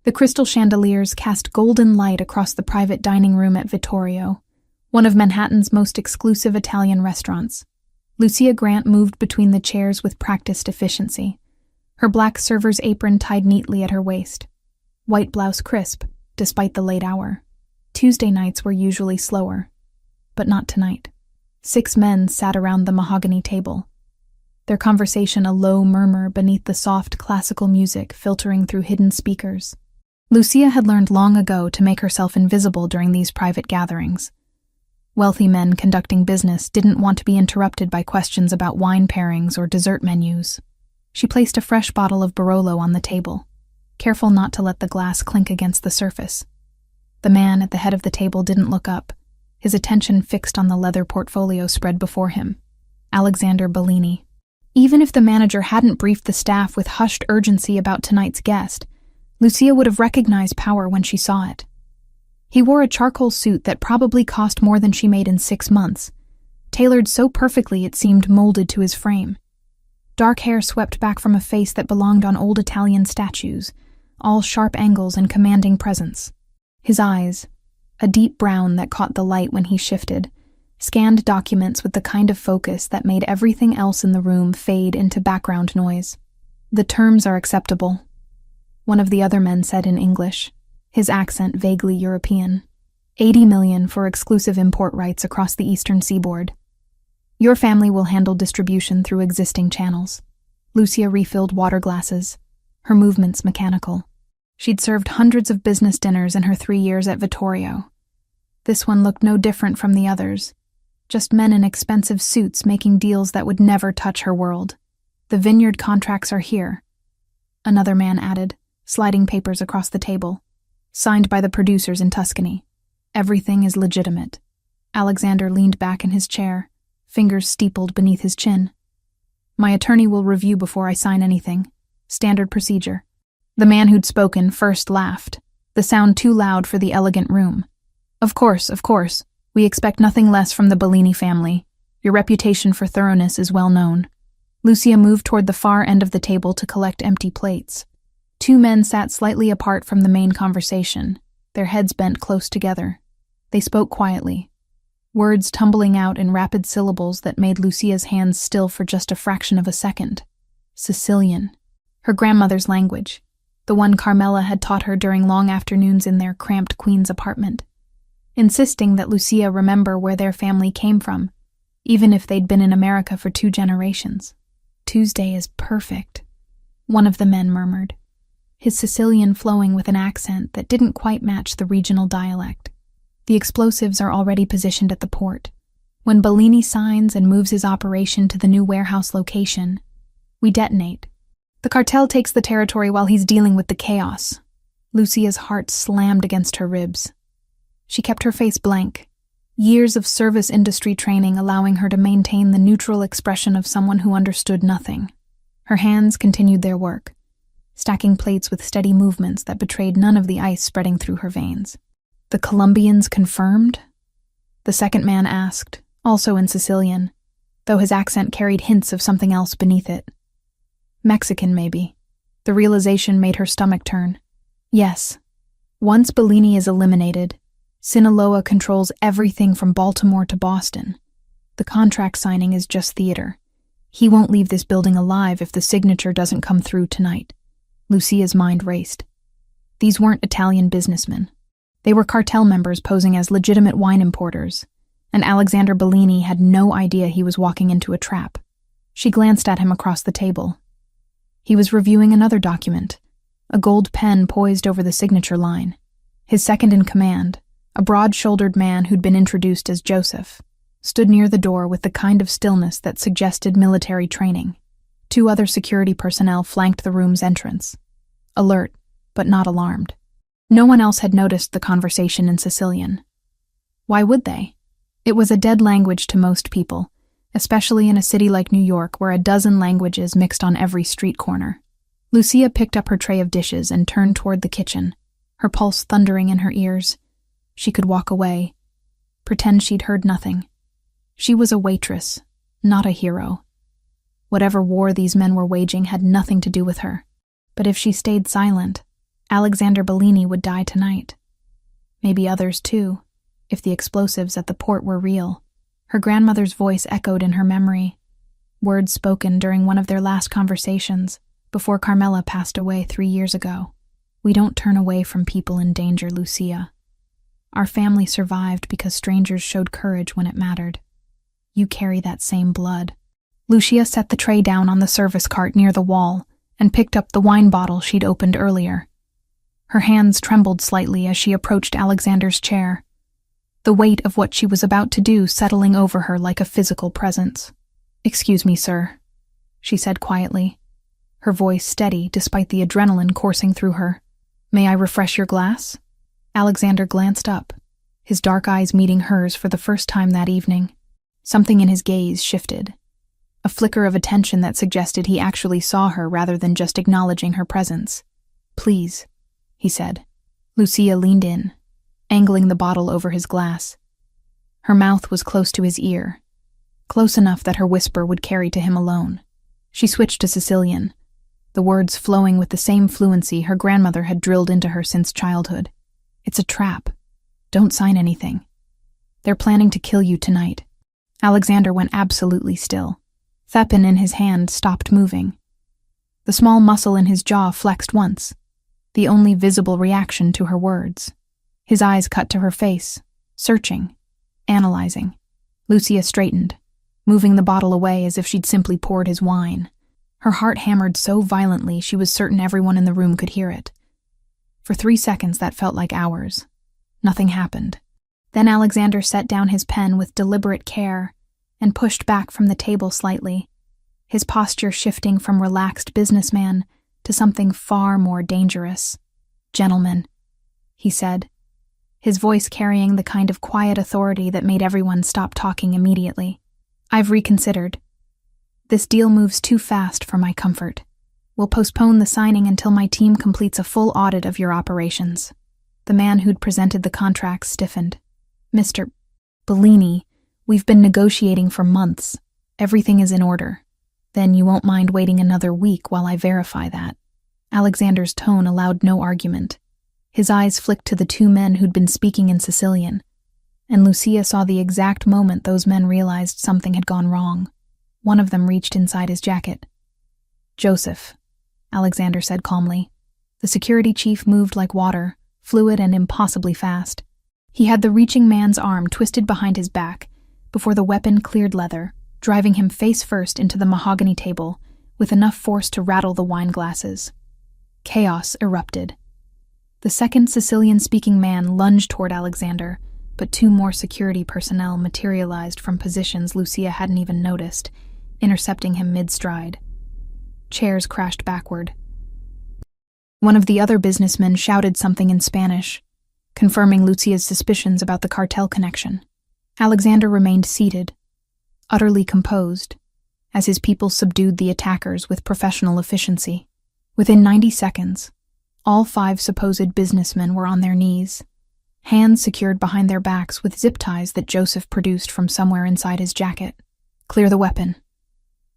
The crystal chandeliers cast golden light across the private dining room at Vittorio, one of Manhattan's most exclusive Italian restaurants. Lucia Grant moved between the chairs with practiced efficiency, her black server's apron tied neatly at her waist, white blouse crisp, despite the late hour. Tuesday nights were usually slower, but not tonight. 6 men sat around the mahogany table, their conversation a low murmur beneath the soft classical music filtering through hidden speakers. Lucia had learned long ago to make herself invisible during these private gatherings. Wealthy men conducting business didn't want to be interrupted by questions about wine pairings or dessert menus. She placed a fresh bottle of Barolo on the table, careful not to let the glass clink against the surface. The man at the head of the table didn't look up, his attention fixed on the leather portfolio spread before him. Alexander Bellini. Even if the manager hadn't briefed the staff with hushed urgency about tonight's guest, Lucia would have recognized power when she saw it. He wore a charcoal suit that probably cost more than she made in 6 months, tailored so perfectly it seemed molded to his frame. Dark hair swept back from a face that belonged on old Italian statues, all sharp angles and commanding presence. His eyes, a deep brown that caught the light when he shifted, scanned documents with the kind of focus that made everything else in the room fade into background noise. "The terms are acceptable," one of the other men said in English, his accent vaguely European. $80 million for exclusive import rights across the eastern seaboard. Your family will handle distribution through existing channels. Lucia refilled water glasses, her movements mechanical. She'd served hundreds of business dinners in her 3 years at Vittorio. This one looked no different from the others, just men in expensive suits making deals that would never touch her world. "The vineyard contracts are here," another man added, sliding papers across the table. "Signed by the producers in Tuscany. Everything is legitimate." Alexander leaned back in his chair, fingers steepled beneath his chin. "My attorney will review before I sign anything. Standard procedure." The man who'd spoken first laughed, the sound too loud for the elegant room. Of course. We expect nothing less from the Bellini family. Your reputation for thoroughness is well known." Lucia moved toward the far end of the table to collect empty plates. 2 men sat slightly apart from the main conversation, their heads bent close together. They spoke quietly, words tumbling out in rapid syllables that made Lucia's hands still for just a fraction of a second. Sicilian, her grandmother's language, the one Carmela had taught her during long afternoons in their cramped Queen's apartment, insisting that Lucia remember where their family came from, even if they'd been in America for 2 generations. "Tuesday is perfect," one of the men murmured, his Sicilian flowing with an accent that didn't quite match the regional dialect. "The explosives are already positioned at the port. When Bellini signs and moves his operation to the new warehouse location, we detonate. The cartel takes the territory while he's dealing with the chaos." Lucia's heart slammed against her ribs. She kept her face blank, years of service industry training allowing her to maintain the neutral expression of someone who understood nothing. Her hands continued their work, stacking plates with steady movements that betrayed none of the ice spreading through her veins. "The Colombians confirmed?" the second man asked, also in Sicilian, though his accent carried hints of something else beneath it. "Mexican, maybe." The realization made her stomach turn. "Yes. Once Bellini is eliminated, Sinaloa controls everything from Baltimore to Boston. The contract signing is just theater. He won't leave this building alive if the signature doesn't come through tonight." Lucia's mind raced. These weren't Italian businessmen. They were cartel members posing as legitimate wine importers, and Alexander Bellini had no idea he was walking into a trap. She glanced at him across the table. He was reviewing another document, a gold pen poised over the signature line. His second in command, a broad-shouldered man who'd been introduced as Joseph, stood near the door with the kind of stillness that suggested military training. 2 other security personnel flanked the room's entrance, alert but not alarmed. No one else had noticed the conversation in Sicilian. Why would they? It was a dead language to most people, especially in a city like New York where a dozen languages mixed on every street corner. Lucia picked up her tray of dishes and turned toward the kitchen, her pulse thundering in her ears. She could walk away, pretend she'd heard nothing. She was a waitress, not a hero. Whatever war these men were waging had nothing to do with her. But if she stayed silent, Alexander Bellini would die tonight. Maybe others too, if the explosives at the port were real. Her grandmother's voice echoed in her memory, words spoken during one of their last conversations before Carmela passed away 3 years ago. We don't turn away from people in danger, Lucia. Our family survived because strangers showed courage when it mattered. You carry that same blood. Lucia set the tray down on the service cart near the wall and picked up the wine bottle she'd opened earlier. Her hands trembled slightly as she approached Alexander's chair, the weight of what she was about to do settling over her like a physical presence. "Excuse me, sir," she said quietly, her voice steady despite the adrenaline coursing through her. "May I refresh your glass?" Alexander glanced up, his dark eyes meeting hers for the first time that evening. Something in his gaze shifted, a flicker of attention that suggested he actually saw her rather than just acknowledging her presence. "Please," he said. Lucia leaned in, angling the bottle over his glass. Her mouth was close to his ear, close enough that her whisper would carry to him alone. She switched to Sicilian, the words flowing with the same fluency her grandmother had drilled into her since childhood. "It's a trap. Don't sign anything. They're planning to kill you tonight." Alexander went absolutely still. Thepin in his hand stopped moving. The small muscle in his jaw flexed once, the only visible reaction to her words. His eyes cut to her face, searching, analyzing. Lucia straightened, moving the bottle away as if she'd simply poured his wine. Her heart hammered so violently she was certain everyone in the room could hear it. For 3 seconds that felt like hours. Nothing happened. Then Alexander set down his pen with deliberate care and pushed back from the table slightly, his posture shifting from relaxed businessman to something far more dangerous. "Gentlemen," he said, his voice carrying the kind of quiet authority that made everyone stop talking immediately. "I've reconsidered. This deal moves too fast for my comfort. We'll postpone the signing until my team completes a full audit of your operations." The man who'd presented the contract stiffened. "Mr. Bellini, we've been negotiating for months. Everything is in order. Then you won't mind waiting another week while I verify that." Alexander's tone allowed no argument. His eyes flicked to the 2 men who'd been speaking in Sicilian, and Lucia saw the exact moment those men realized something had gone wrong. One of them reached inside his jacket. "Joseph," Alexander said calmly. The security chief moved like water, fluid and impossibly fast. He had the reaching man's arm twisted behind his back before the weapon cleared leather, driving him face first into the mahogany table with enough force to rattle the wine glasses. Chaos erupted. The second Sicilian-speaking man lunged toward Alexander, but 2 more security personnel materialized from positions Lucia hadn't even noticed, intercepting him mid-stride. Chairs crashed backward. One of the other businessmen shouted something in Spanish, confirming Lucia's suspicions about the cartel connection. Alexander remained seated, utterly composed, as his people subdued the attackers with professional efficiency. Within 90 seconds, all 5 supposed businessmen were on their knees, hands secured behind their backs with zip ties that Joseph produced from somewhere inside his jacket. "Clear the weapon,"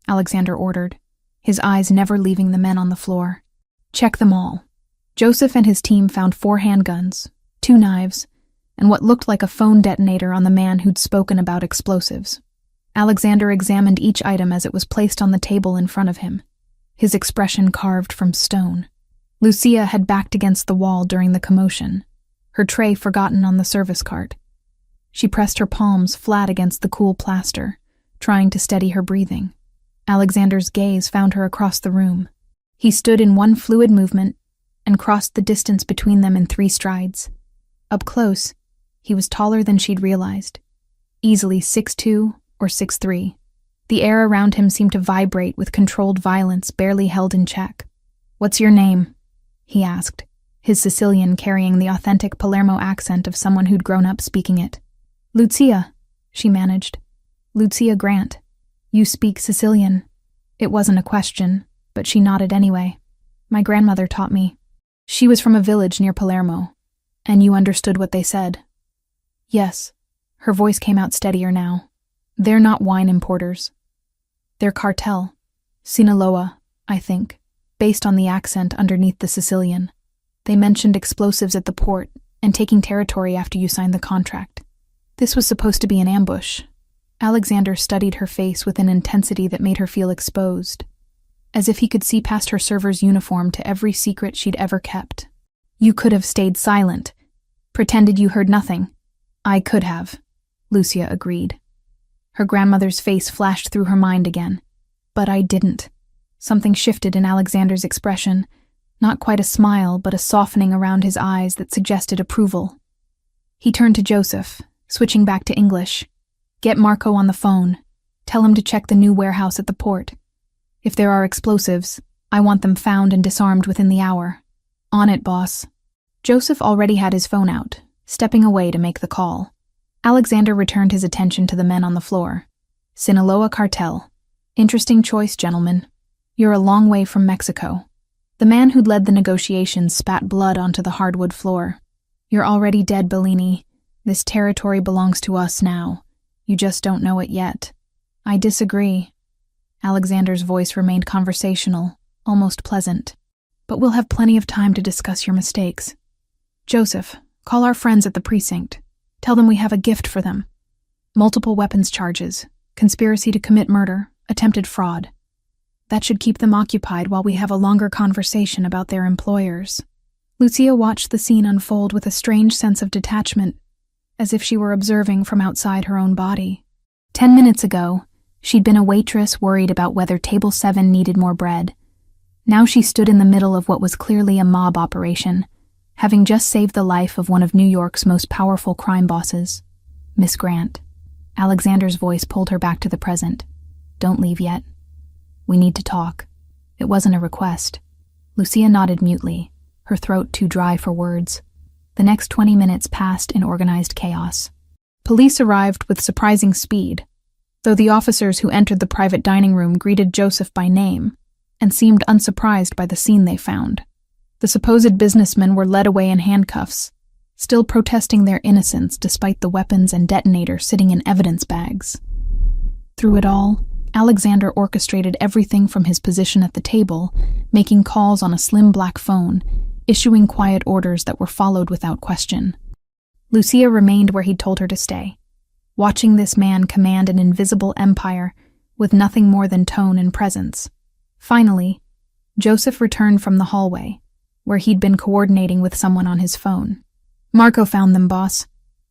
Alexander ordered, his eyes never leaving the men on the floor. "Check them all." Joseph and his team found 4 handguns, 2 knives, and what looked like a phone detonator on the man who'd spoken about explosives. Alexander examined each item as it was placed on the table in front of him, his expression carved from stone. Lucia had backed against the wall during the commotion, her tray forgotten on the service cart. She pressed her palms flat against the cool plaster, trying to steady her breathing. Alexander's gaze found her across the room. He stood in one fluid movement and crossed the distance between them in 3 strides. Up close, he was taller than she'd realized, easily 6'2" or 6'3". The air around him seemed to vibrate with controlled violence barely held in check. "What's your name?" he asked, his Sicilian carrying the authentic Palermo accent of someone who'd grown up speaking it. "Lucia," she managed. "Lucia Grant. You speak Sicilian." It wasn't a question, but she nodded anyway. "My grandmother taught me. She was from a village near Palermo. And you understood what they said?" "Yes." Her voice came out steadier now. "They're not wine importers. They're cartel. Sinaloa, I think, based on the accent underneath the Sicilian." They mentioned explosives at the port and taking territory after you signed the contract. This was supposed to be an ambush. Alexander studied her face with an intensity that made her feel exposed, as if he could see past her server's uniform to every secret she'd ever kept. You could have stayed silent, pretended you heard nothing. I could have, Lucia agreed. Her grandmother's face flashed through her mind again. But I didn't. Something shifted in Alexander's expression, not quite a smile, but a softening around his eyes that suggested approval. He turned to Joseph, switching back to English. Get Marco on the phone. Tell him to check the new warehouse at the port. If there are explosives, I want them found and disarmed within the hour. On it, boss. Joseph already had his phone out, stepping away to make the call. Alexander returned his attention to the men on the floor. Sinaloa cartel. Interesting choice, gentlemen. You're a long way from Mexico. The man who'd led the negotiations spat blood onto the hardwood floor. You're already dead, Bellini. This territory belongs to us now. You just don't know it yet. I disagree. Alexander's voice remained conversational, almost pleasant. But we'll have plenty of time to discuss your mistakes. Joseph, call our friends at the precinct. Tell them we have a gift for them. Multiple weapons charges, conspiracy to commit murder, attempted fraud. That should keep them occupied while we have a longer conversation about their employers. Lucia watched the scene unfold with a strange sense of detachment, as if she were observing from outside her own body. 10 minutes ago, she'd been a waitress worried about whether Table 7 needed more bread. Now she stood in the middle of what was clearly a mob operation, having just saved the life of one of New York's most powerful crime bosses, Miss Grant. Alexander's voice pulled her back to the present. Don't leave yet. We need to talk. It wasn't a request. Lucia nodded mutely, her throat too dry for words. The next 20 minutes passed in organized chaos. Police arrived with surprising speed, though the officers who entered the private dining room greeted Joseph by name and seemed unsurprised by the scene they found. The supposed businessmen were led away in handcuffs, still protesting their innocence despite the weapons and detonator sitting in evidence bags. Through it all, Alexander orchestrated everything from his position at the table, making calls on a slim black phone, issuing quiet orders that were followed without question. Lucia remained where he'd told her to stay, watching this man command an invisible empire with nothing more than tone and presence. Finally, Joseph returned from the hallway, where he'd been coordinating with someone on his phone. Marco found them, boss.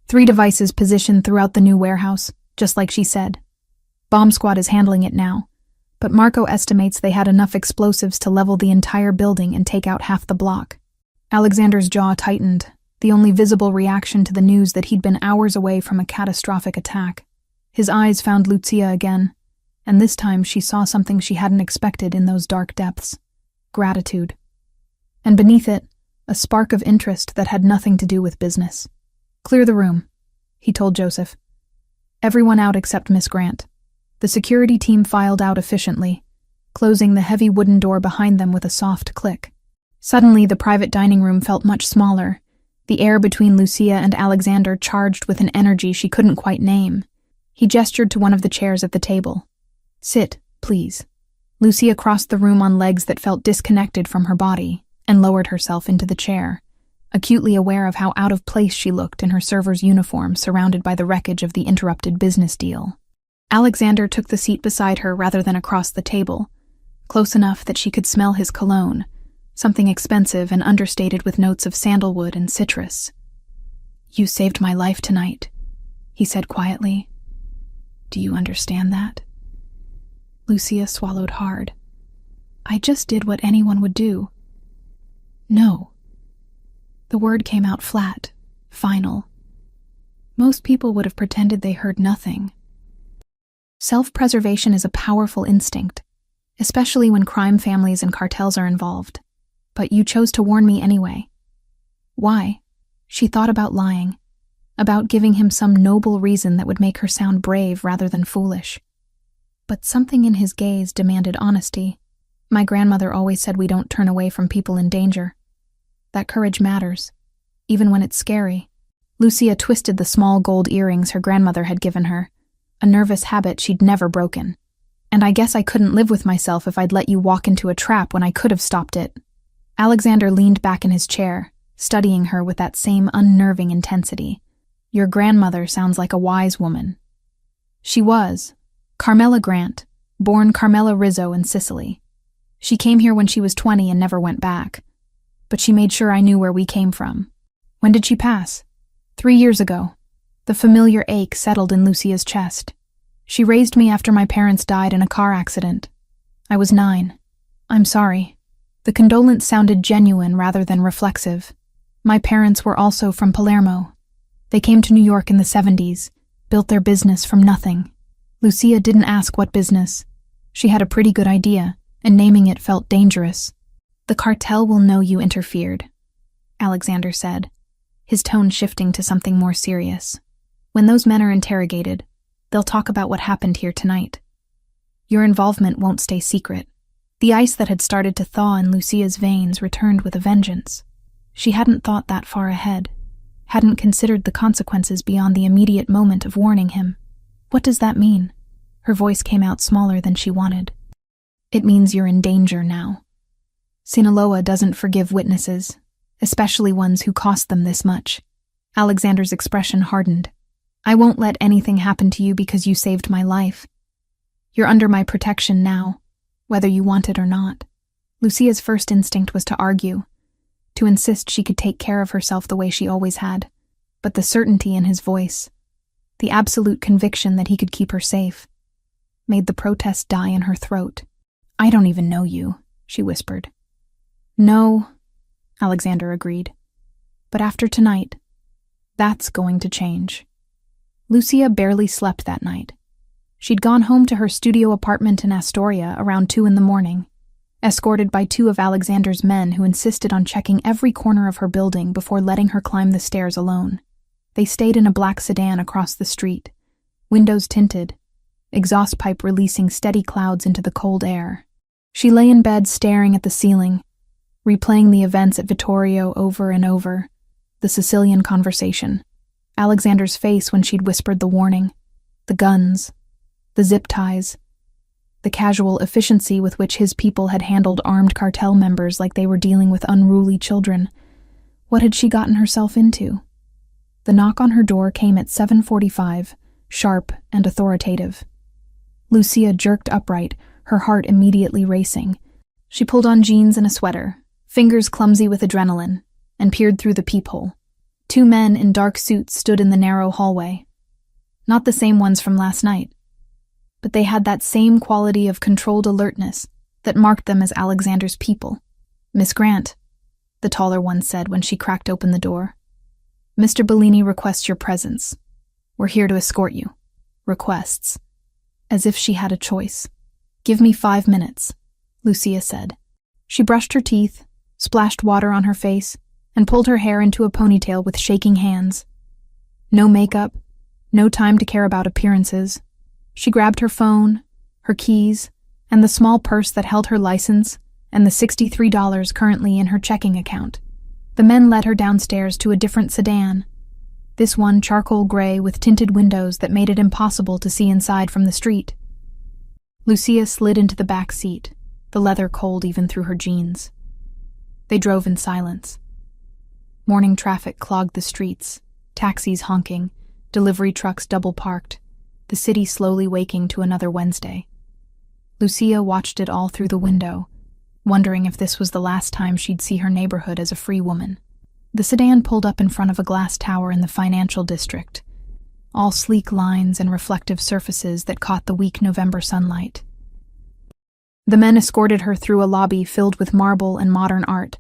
3 devices positioned throughout the new warehouse, just like she said. Bomb squad is handling it now, but Marco estimates they had enough explosives to level the entire building and take out half the block. Alexander's jaw tightened, the only visible reaction to the news that he'd been hours away from a catastrophic attack. His eyes found Lucia again, and this time she saw something she hadn't expected in those dark depths. Gratitude. And beneath it, a spark of interest that had nothing to do with business. Clear the room, he told Joseph. Everyone out except Miss Grant. The security team filed out efficiently, closing the heavy wooden door behind them with a soft click. Suddenly, the private dining room felt much smaller, the air between Lucia and Alexander charged with an energy she couldn't quite name. He gestured to one of the chairs at the table. Sit, please. Lucia crossed the room on legs that felt disconnected from her body and lowered herself into the chair, acutely aware of how out of place she looked in her server's uniform surrounded by the wreckage of the interrupted business deal. Alexander took the seat beside her rather than across the table, close enough that she could smell his cologne, something expensive and understated with notes of sandalwood and citrus. You saved my life tonight, he said quietly. Do you understand that? Lucia swallowed hard. I just did what anyone would do. No. The word came out flat, final. Most people would have pretended they heard nothing. Self-preservation is a powerful instinct, especially when crime families and cartels are involved. But you chose to warn me anyway. Why? She thought about lying, about giving him some noble reason that would make her sound brave rather than foolish. But something in his gaze demanded honesty. My grandmother always said we don't turn away from people in danger. That courage matters, even when it's scary. Lucia twisted the small gold earrings her grandmother had given her, a nervous habit she'd never broken. And I guess I couldn't live with myself if I'd let you walk into a trap when I could have stopped it. Alexander leaned back in his chair, studying her with that same unnerving intensity. Your grandmother sounds like a wise woman. She was. Carmela Grant, born Carmela Rizzo in Sicily. She came here when she was 20 and never went back. But she made sure I knew where we came from. When did she pass? 3 years ago. The familiar ache settled in Lucia's chest. She raised me after my parents died in a car accident. I was 9. I'm sorry. The condolence sounded genuine rather than reflexive. My parents were also from Palermo. They came to New York in the 70s, built their business from nothing. Lucia didn't ask what business. She had a pretty good idea, and naming it felt dangerous. The cartel will know you interfered, Alexander said, his tone shifting to something more serious. When those men are interrogated, they'll talk about what happened here tonight. Your involvement won't stay secret. The ice that had started to thaw in Lucia's veins returned with a vengeance. She hadn't thought that far ahead, hadn't considered the consequences beyond the immediate moment of warning him. What does that mean? Her voice came out smaller than she wanted. It means you're in danger now. Sinaloa doesn't forgive witnesses, especially ones who cost them this much. Alexander's expression hardened. I won't let anything happen to you because you saved my life. You're under my protection now, whether you want it or not. Lucia's first instinct was to argue, to insist she could take care of herself the way she always had. But the certainty in his voice, the absolute conviction that he could keep her safe, made the protest die in her throat. I don't even know you, she whispered. No, Alexander agreed. But after tonight, that's going to change. Lucia barely slept that night. She'd gone home to her studio apartment in Astoria around 2 a.m, escorted by 2 of Alexander's men who insisted on checking every corner of her building before letting her climb the stairs alone. They stayed in a black sedan across the street, windows tinted, exhaust pipe releasing steady clouds into the cold air. She lay in bed staring at the ceiling, replaying the events at Vittorio over and over, the Sicilian conversation, Alexander's face when she'd whispered the warning, the guns, the zip ties, the casual efficiency with which his people had handled armed cartel members like they were dealing with unruly children. What had she gotten herself into? The knock on her door came at 7:45, sharp and authoritative. Lucia jerked upright, her heart immediately racing. She pulled on jeans and a sweater, fingers clumsy with adrenaline, and peered through the peephole. 2 men in dark suits stood in the narrow hallway. Not the same ones from last night, but they had that same quality of controlled alertness that marked them as Alexander's people. Miss Grant, the taller one said when she cracked open the door. Mr. Bellini requests your presence. We're here to escort you. Requests. As if she had a choice. Give me 5 minutes, Lucia said. She brushed her teeth, splashed water on her face, and pulled her hair into a ponytail with shaking hands. No makeup, no time to care about appearances. She grabbed her phone, her keys, and the small purse that held her license and the $63 currently in her checking account. The men led her downstairs to a different sedan, this one charcoal gray with tinted windows that made it impossible to see inside from the street. Lucia slid into the back seat, the leather cold even through her jeans. They drove in silence. Morning traffic clogged the streets, taxis honking, delivery trucks double-parked, the city slowly waking to another Wednesday. Lucia watched it all through the window, wondering if this was the last time she'd see her neighborhood as a free woman. The sedan pulled up in front of a glass tower in the financial district, all sleek lines and reflective surfaces that caught the weak November sunlight. The men escorted her through a lobby filled with marble and modern art,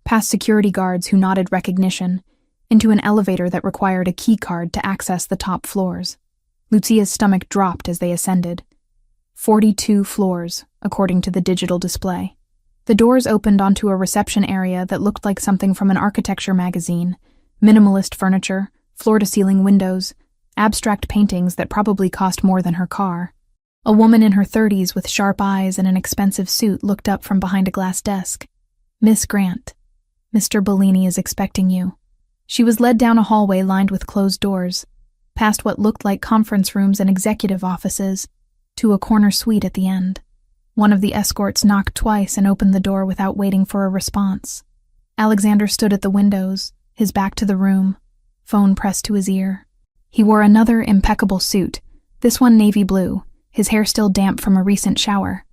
past security guards who nodded recognition, into an elevator that required a key card to access the top floors. Lucia's stomach dropped as they ascended. 42 floors, according to the digital display. The doors opened onto a reception area that looked like something from an architecture magazine. Minimalist furniture, floor-to-ceiling windows, abstract paintings that probably cost more than her car. A woman in her 30s with sharp eyes and an expensive suit looked up from behind a glass desk. Miss Grant, Mr. Bellini is expecting you. She was led down a hallway lined with closed doors, past what looked like conference rooms and executive offices, to a corner suite at the end. One of the escorts knocked twice and opened the door without waiting for a response. Alexander stood at the windows, his back to the room, phone pressed to his ear. He wore another impeccable suit, this one navy blue, his hair still damp from a recent shower.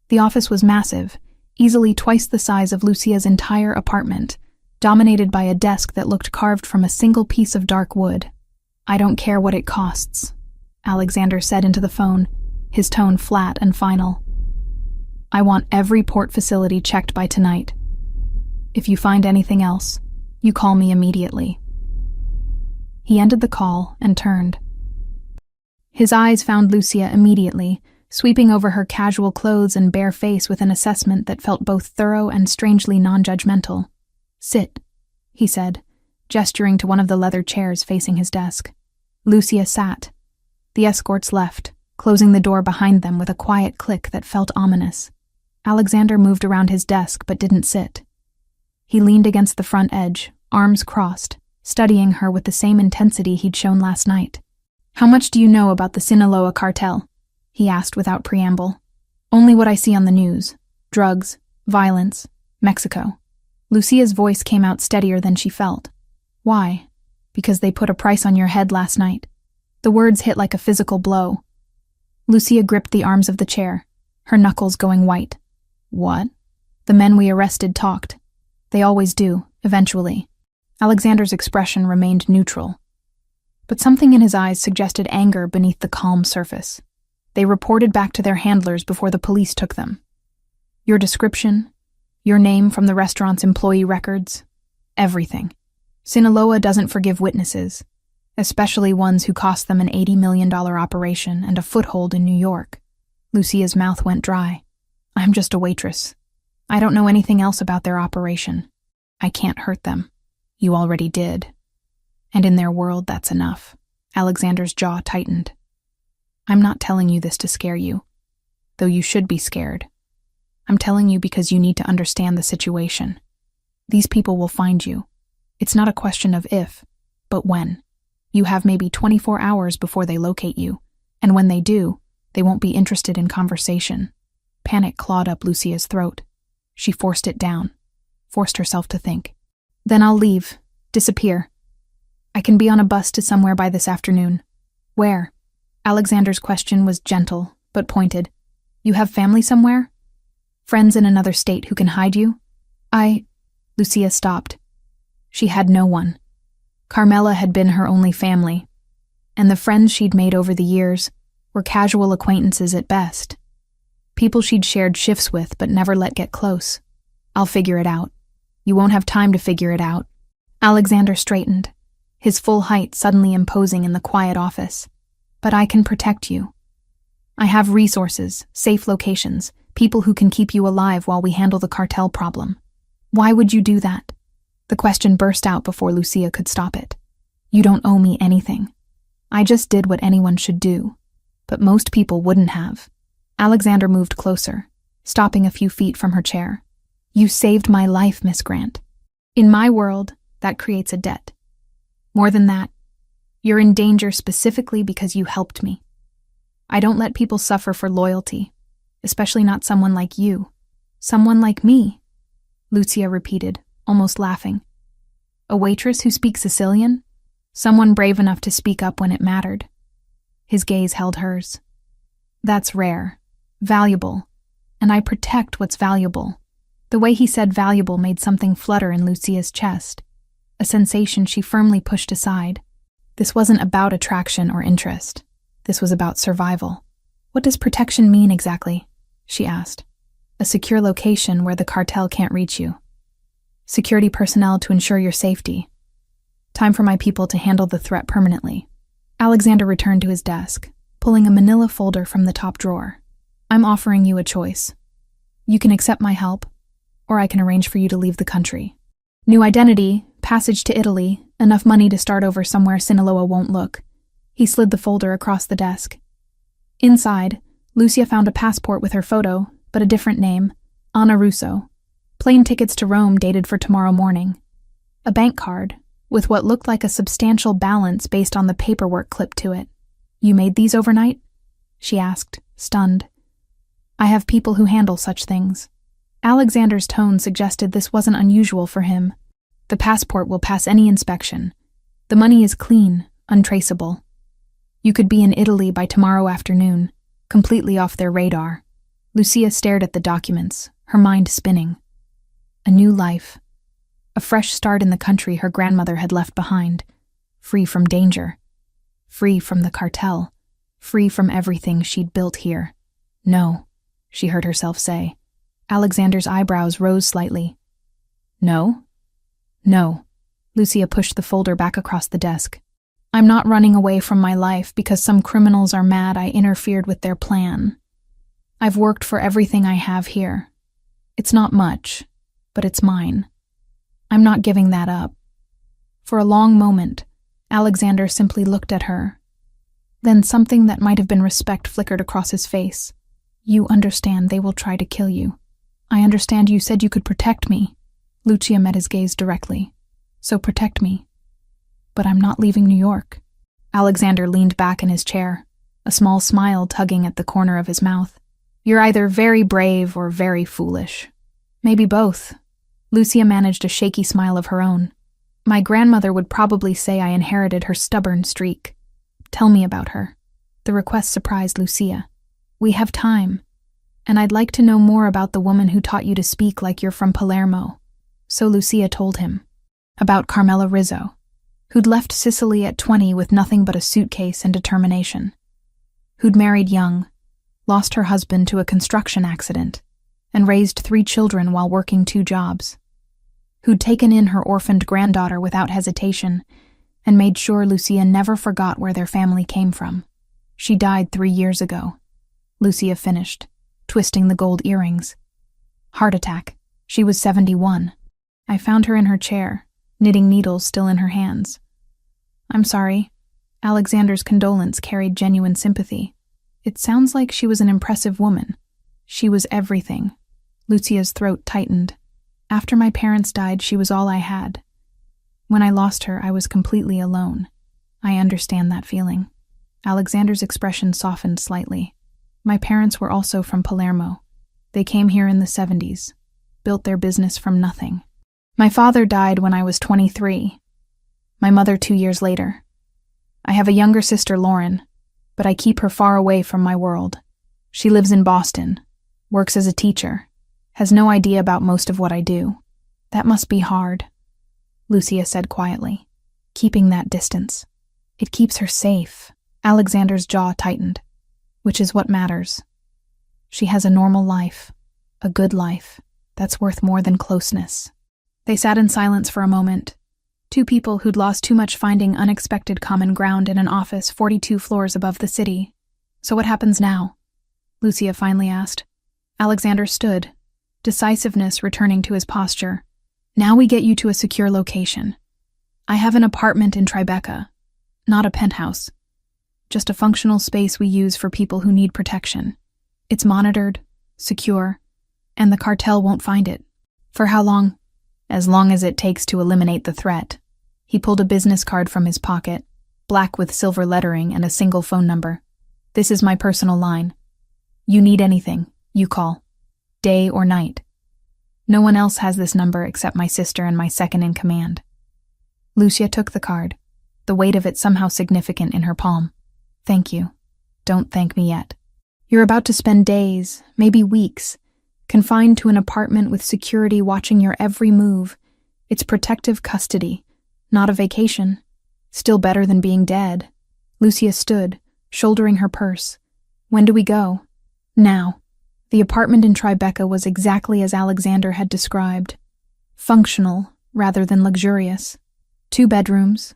The office was massive, easily twice the size of Lucia's entire apartment, dominated by a desk that looked carved from a single piece of dark wood. "I don't care what it costs," Alexander said into the phone, his tone flat and final. "I want every port facility checked by tonight. If you find anything else, you call me immediately." He ended the call and turned. His eyes found Lucia immediately, sweeping over her casual clothes and bare face with an assessment that felt both thorough and strangely non-judgmental. "Sit," he said, gesturing to one of the leather chairs facing his desk. Lucia sat. The escorts left, closing the door behind them with a quiet click that felt ominous. Alexander moved around his desk but didn't sit. He leaned against the front edge, arms crossed, studying her with the same intensity he'd shown last night. "How much do you know about the Sinaloa cartel?" he asked without preamble. "Only what I see on the news. Drugs, violence, Mexico." Lucia's voice came out steadier than she felt. "Why?" "Because they put a price on your head last night." The words hit like a physical blow. Lucia gripped the arms of the chair, her knuckles going white. "What?" "The men we arrested talked. They always do, eventually." Alexander's expression remained neutral, but something in his eyes suggested anger beneath the calm surface. "They reported back to their handlers before the police took them. Your description, your name from the restaurant's employee records, everything. Sinaloa doesn't forgive witnesses, especially ones who cost them an $80 million operation and a foothold in New York." Lucia's mouth went dry. "I'm just a waitress. I don't know anything else about their operation. I can't hurt them." "You already did. And in their world, that's enough." Alexander's jaw tightened. "I'm not telling you this to scare you, though you should be scared. I'm telling you because you need to understand the situation. These people will find you. It's not a question of if, but when. You have maybe 24 hours before they locate you, and when they do, they won't be interested in conversation." Panic clawed up Lucia's throat. She forced it down, forced herself to think. "Then I'll leave, disappear. I can be on a bus to somewhere by this afternoon." "Where?" Alexander's question was gentle, but pointed. "You have family somewhere? Friends in another state who can hide you?" Lucia stopped. She had no one. Carmela had been her only family, and the friends she'd made over the years were casual acquaintances at best. People she'd shared shifts with but never let get close. "I'll figure it out." "You won't have time to figure it out." Alexander straightened, his full height suddenly imposing in the quiet office. "But I can protect you. I have resources, safe locations, people who can keep you alive while we handle the cartel problem." "Why would you do that?" The question burst out before Lucia could stop it. "You don't owe me anything. I just did what anyone should do, but most people wouldn't have." Alexander moved closer, stopping a few feet from her chair. "You saved my life, Miss Grant. In my world, that creates a debt. More than that, you're in danger specifically because you helped me. I don't let people suffer for loyalty, especially not someone like you." "Someone like me," Lucia repeated, almost laughing. "A waitress who speaks Sicilian? Someone brave enough to speak up when it mattered." His gaze held hers. "That's rare, valuable, and I protect what's valuable." The way he said valuable made something flutter in Lucia's chest, a sensation she firmly pushed aside. This wasn't about attraction or interest. This was about survival. "What does protection mean exactly?" she asked. "A secure location where the cartel can't reach you. Security personnel to ensure your safety. Time for my people to handle the threat permanently." Alexander returned to his desk, pulling a manila folder from the top drawer. "I'm offering you a choice. You can accept my help, or I can arrange for you to leave the country. New identity, passage to Italy, enough money to start over somewhere Sinaloa won't look." He slid the folder across the desk. Inside, Lucia found a passport with her photo, but a different name, Anna Russo. Plane tickets to Rome dated for tomorrow morning. A bank card, with what looked like a substantial balance based on the paperwork clipped to it. "You made these overnight?" she asked, stunned. I have people who handle such things." Alexander's tone suggested this wasn't unusual for him. "The passport will pass any inspection. The money is clean, untraceable. You could be in Italy by tomorrow afternoon, completely off their radar." Lucia stared at the documents, her mind spinning. A new life. A fresh start in the country her grandmother had left behind. Free from danger. Free from the cartel. Free from everything she'd built here. "No," she heard herself say. Alexander's eyebrows rose slightly. "No?" "No." Lucia pushed the folder back across the desk. "I'm not running away from my life because some criminals are mad I interfered with their plan. I've worked for everything I have here. It's not much, but it's mine. I'm not giving that up." For a long moment, Alexander simply looked at her. Then something that might have been respect flickered across his face. "You understand they will try to kill you. I understand you said you could protect me." Lucia met his gaze directly. "So protect me. But I'm not leaving New York." Alexander leaned back in his chair, a small smile tugging at the corner of his mouth. "You're either very brave or very foolish. Maybe both." Lucia managed a shaky smile of her own. "My grandmother would probably say I inherited her stubborn streak." "Tell me about her." The request surprised Lucia. "We have time, and I'd like to know more about the woman who taught you to speak like you're from Palermo." So Lucia told him. About Carmela Rizzo, who'd left Sicily at 20 with nothing but a suitcase and determination. Who'd married young, lost her husband to a construction accident, and raised 3 children while working 2 jobs. Who'd taken in her orphaned granddaughter without hesitation and made sure Lucia never forgot where their family came from. "She died 3 years ago," Lucia finished, twisting the gold earrings. "Heart attack. She was 71. I found her in her chair, knitting needles still in her hands." "I'm sorry." Alexander's condolence carried genuine sympathy. "It sounds like she was an impressive woman." "She was everything." Lucia's throat tightened. "After my parents died, she was all I had. When I lost her, I was completely alone. I understand that feeling." Alexander's expression softened slightly. "My parents were also from Palermo. They came here in the 70s, built their business from nothing. My father died when I was 23. My mother 2 years later. I have a younger sister, Lauren, but I keep her far away from my world. She lives in Boston, works as a teacher, has no idea about most of what I do. That must be hard," Lucia said quietly, "keeping that distance. It keeps her safe." Alexander's jaw tightened. "Which is what matters. She has a normal life, a good life, that's worth more than closeness." They sat in silence for a moment. 2 people who'd lost too much finding unexpected common ground in an office 42 floors above the city. "So what happens now?" Lucia finally asked. Alexander stood, decisiveness returning to his posture. "Now we get you to a secure location. I have an apartment in Tribeca, not a penthouse. Just a functional space we use for people who need protection. It's monitored, secure, and the cartel won't find it." "For how long?" "As long as it takes to eliminate the threat." He pulled a business card from his pocket, black with silver lettering and a single phone number. "This is my personal line. You need anything, you call. Day or night. No one else has this number except my sister and my second in command." Lucia took the card, the weight of it somehow significant in her palm. "Thank you. Don't thank me yet. You're about to spend days, maybe weeks, confined to an apartment with security watching your every move. It's protective custody, not a vacation. Still better than being dead." Lucia stood, shouldering her purse. "When do we go?" "Now." The apartment in Tribeca was exactly as Alexander had described. Functional, rather than luxurious. 2 bedrooms,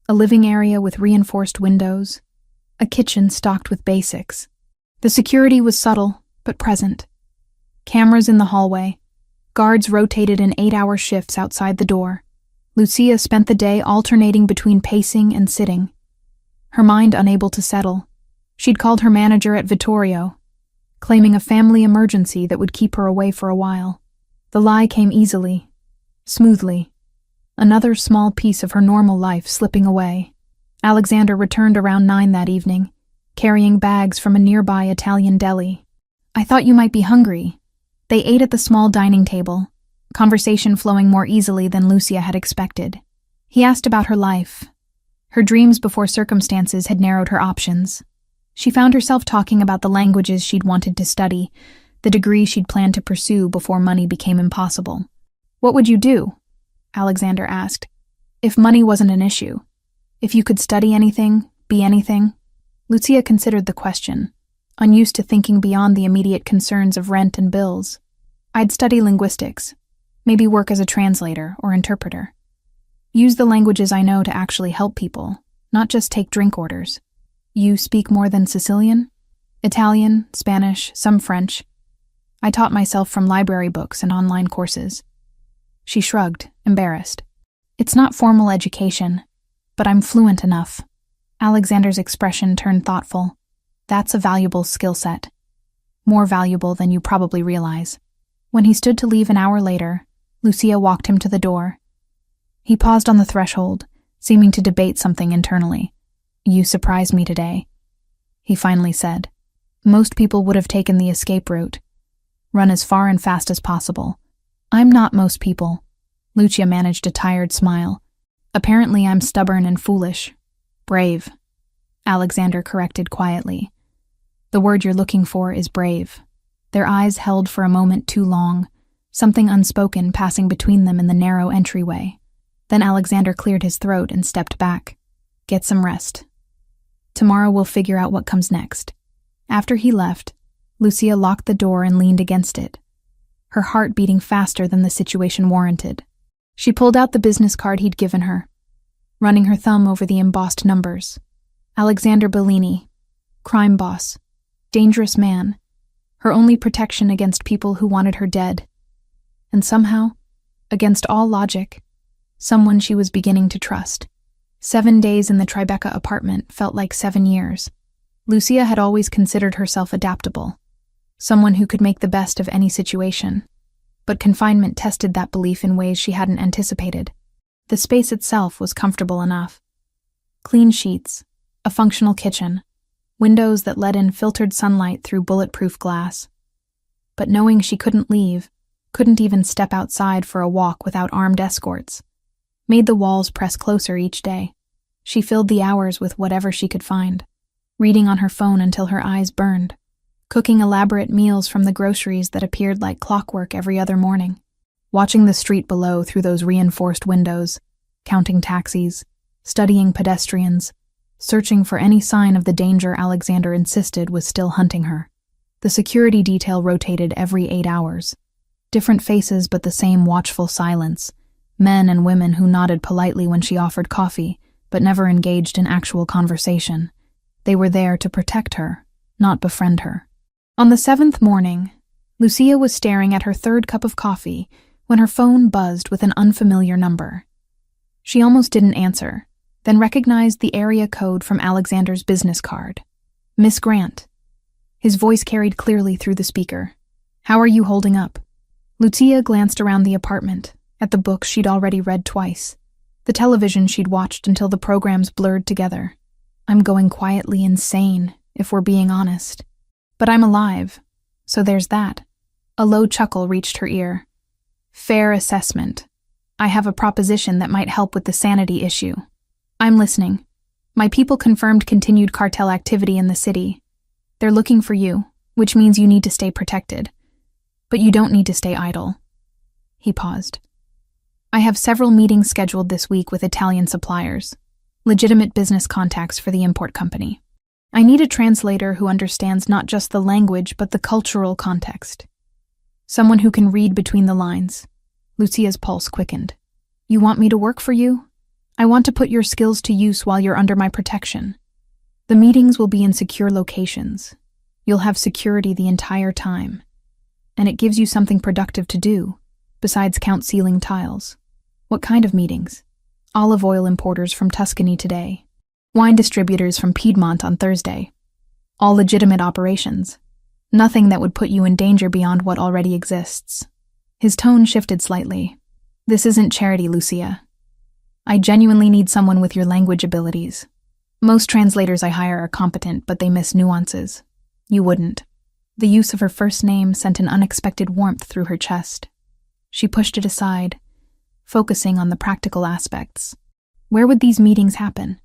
a living area with reinforced windows, a kitchen stocked with basics. The security was subtle, but present. Cameras in the hallway. Guards rotated in 8-hour shifts outside the door. Lucia spent the day alternating between pacing and sitting, her mind unable to settle. She'd called her manager at Vittorio, claiming a family emergency that would keep her away for a while. The lie came easily, smoothly. Another small piece of her normal life slipping away. Alexander returned around 9 that evening, carrying bags from a nearby Italian deli. I thought you might be hungry. They ate at the small dining table, conversation flowing more easily than Lucia had expected. He asked about her life. Her dreams before circumstances had narrowed her options. She found herself talking about the languages she'd wanted to study, the degree she'd planned to pursue before money became impossible. What would you do? Alexander asked. If money wasn't an issue. If you could study anything, be anything? Lucia considered the question, unused to thinking beyond the immediate concerns of rent and bills. I'd study linguistics, maybe work as a translator or interpreter. Use the languages I know to actually help people, not just take drink orders. You speak more than Sicilian? Italian, Spanish, some French. I taught myself from library books and online courses. She shrugged, embarrassed. It's not formal education, but I'm fluent enough. Alexander's expression turned thoughtful. That's a valuable skill set. More valuable than you probably realize. When he stood to leave an hour later, Lucia walked him to the door. He paused on the threshold, seeming to debate something internally. You surprised me today, he finally said. Most people would have taken the escape route. Run as far and fast as possible. I'm not most people. Lucia managed a tired smile. Apparently I'm stubborn and foolish. Brave. Alexander corrected quietly. The word you're looking for is brave. Their eyes held for a moment too long, something unspoken passing between them in the narrow entryway. Then Alexander cleared his throat and stepped back. Get some rest. Tomorrow we'll figure out what comes next. After he left, Lucia locked the door and leaned against it, her heart beating faster than the situation warranted. She pulled out the business card he'd given her, running her thumb over the embossed numbers. Alexander Bellini, crime boss, dangerous man, her only protection against people who wanted her dead. And somehow, against all logic, someone she was beginning to trust. 7 days in the Tribeca apartment felt like 7 years. Lucia had always considered herself adaptable, someone who could make the best of any situation. But confinement tested that belief in ways she hadn't anticipated. The space itself was comfortable enough. Clean sheets, a functional kitchen, windows that let in filtered sunlight through bulletproof glass. But knowing she couldn't leave, couldn't even step outside for a walk without armed escorts, made the walls press closer each day. She filled the hours with whatever she could find, reading on her phone until her eyes burned, cooking elaborate meals from the groceries that appeared like clockwork every other morning, watching the street below through those reinforced windows, counting taxis, studying pedestrians, searching for any sign of the danger Alexander insisted was still hunting her. The security detail rotated every 8 hours. Different faces but the same watchful silence, men and women who nodded politely when she offered coffee, but never engaged in actual conversation. They were there to protect her, not befriend her. On the 7th morning, Lucia was staring at her 3rd cup of coffee when her phone buzzed with an unfamiliar number. She almost didn't answer, then recognized the area code from Alexander's business card. Miss Grant. His voice carried clearly through the speaker. How are you holding up? Lucia glanced around the apartment, at the books she'd already read twice, the television she'd watched until the programs blurred together. I'm going quietly insane, if we're being honest. But I'm alive, so there's that. A low chuckle reached her ear. Fair assessment. I have a proposition that might help with the sanity issue. I'm listening. My people confirmed continued cartel activity in the city. They're looking for you, which means you need to stay protected. But you don't need to stay idle. He paused. I have several meetings scheduled this week with Italian suppliers, legitimate business contacts for the import company. I need a translator who understands not just the language but the cultural context. Someone who can read between the lines. Lucia's pulse quickened. You want me to work for you? I want to put your skills to use while you're under my protection. The meetings will be in secure locations. You'll have security the entire time. And it gives you something productive to do, besides count ceiling tiles. What kind of meetings? Olive oil importers from Tuscany today. Wine distributors from Piedmont on Thursday. All legitimate operations. Nothing that would put you in danger beyond what already exists. His tone shifted slightly. This isn't charity, Lucia. I genuinely need someone with your language abilities. Most translators I hire are competent, but they miss nuances. You wouldn't. The use of her first name sent an unexpected warmth through her chest. She pushed it aside, focusing on the practical aspects. Where would these meetings happen?